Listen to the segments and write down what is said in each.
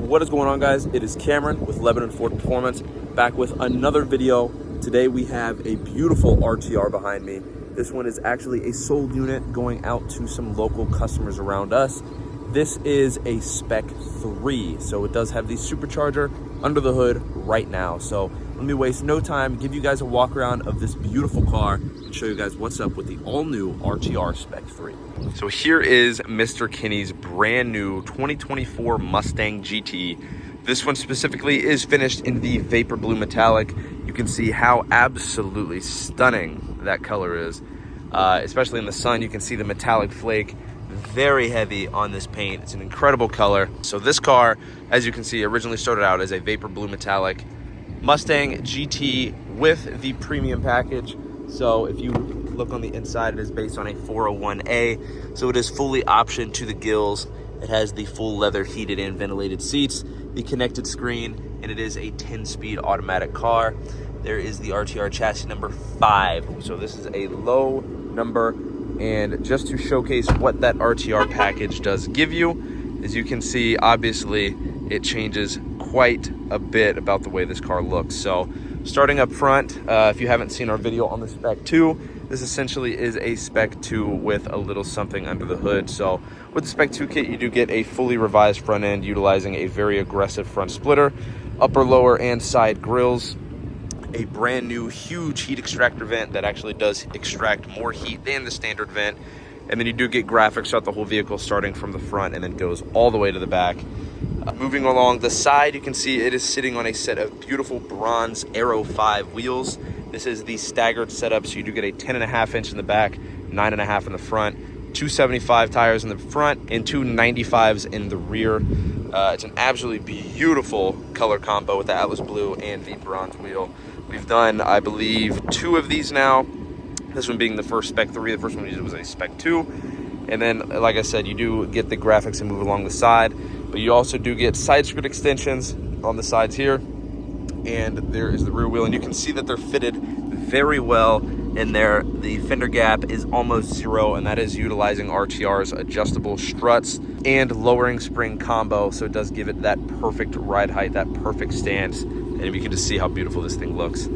What is going on, guys? It is Cameron with Lebanon Ford Performance, back with another video. Today we have a beautiful RTR behind me. This one is actually a sold unit going out to some local customers around us. This is a SPEC 3, so it does have the supercharger under the hood right now. So let me waste no time, give you guys a walk around of this beautiful car and show you guys what's up with the all-new RTR SPEC 3. So here is Mr. Kinney's brand new 2024 Mustang GT. This one specifically is finished in the vapor blue metallic. You can see how absolutely stunning that color is. Especially in the sun, you can see the metallic flake. Very heavy on this paint. It's an incredible color. So this car, as you can see, originally started out as a vapor blue metallic Mustang GT with the premium package. So if you look on the inside, it is based on a 401A. So it is fully optioned to the gills. It has the full leather heated and ventilated seats, the connected screen, and it is a 10-speed automatic car. There is the RTR chassis number 5. So this is a low number. And just to showcase what that RTR package does give you, as you can see, obviously it changes quite a bit about the way this car looks. So starting up front, if you haven't seen our video on the SPEC 2, this essentially is a SPEC 2 with a little something under the hood. So with the SPEC 2 kit, you do get a fully revised front end utilizing a very aggressive front splitter, upper, lower, and side grills, a brand new huge heat extractor vent that actually does extract more heat than the standard vent. And then you do get graphics throughout the whole vehicle, starting from the front and then goes all the way to the back. Moving along the side, you can see it is sitting on a set of beautiful bronze Aero 5 wheels. This is the staggered setup, so you do get a 10.5 inch in the back, 9.5 in the front, 275 tires in the front, and 295s in the rear. It's an absolutely beautiful color combo with the Atlas blue and the bronze wheel. We've done, I believe, 2 of these now. This one being the first SPEC 3. The first one we did was a SPEC 2. And then, like I said, you do get the graphics and move along the side, but you also do get side skirt extensions on the sides here. And there is the rear wheel, and you can see that they're fitted very well in there. The fender gap is almost 0, and that is utilizing RTR's adjustable struts and lowering spring combo. So it does give it that perfect ride height, that perfect stance. And you can just see how beautiful this thing looks.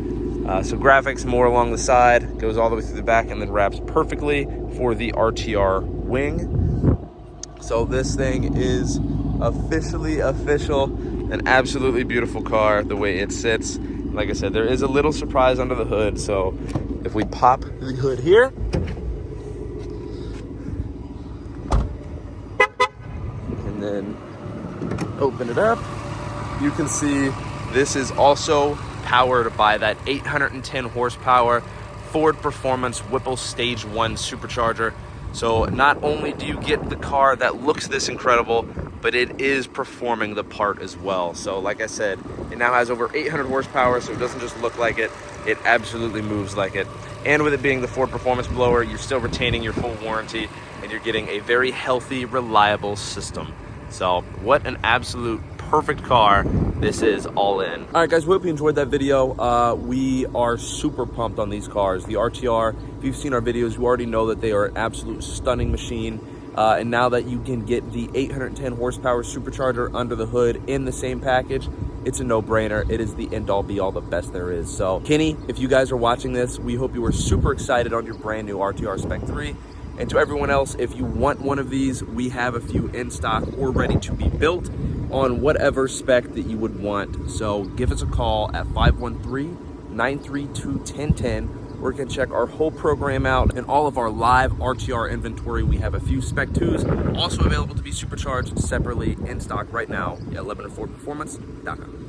So graphics more along the side, goes all the way through the back, and then wraps perfectly for the RTR wing. So this thing is officially official. An absolutely beautiful car the way it sits. Like I said, there is a little surprise under the hood. So if we pop the hood here, and then open it up, you can see this is also powered by that 810 horsepower Ford Performance Whipple Stage 1 supercharger. So not only do you get the car that looks this incredible, but it is performing the part as well. So like I said, it now has over 800 horsepower, so it doesn't just look like it, it absolutely moves like it. And with it being the Ford Performance blower, you're still retaining your full warranty, and you're getting a very healthy, reliable system. So what an absolute perfect car this is all in. All right, guys, we hope you enjoyed that video. We are super pumped on these cars. The RTR, if you've seen our videos, you already know that they are an absolute stunning machine. And now that you can get the 810 horsepower supercharger under the hood in the same package, it's a no-brainer. It is the end-all be-all, the best there is. So Kenny, if you guys are watching this, we hope you are super excited on your brand new RTR SPEC 3. And to everyone else, if you want one of these, we have a few in stock or ready to be built on whatever spec that you would want. So give us a call at 513-932-1010, or you can check our whole program out and all of our live RTR inventory. We have a few SPEC 2s also available to be supercharged separately in stock right now at LebanonFordPerformance.com.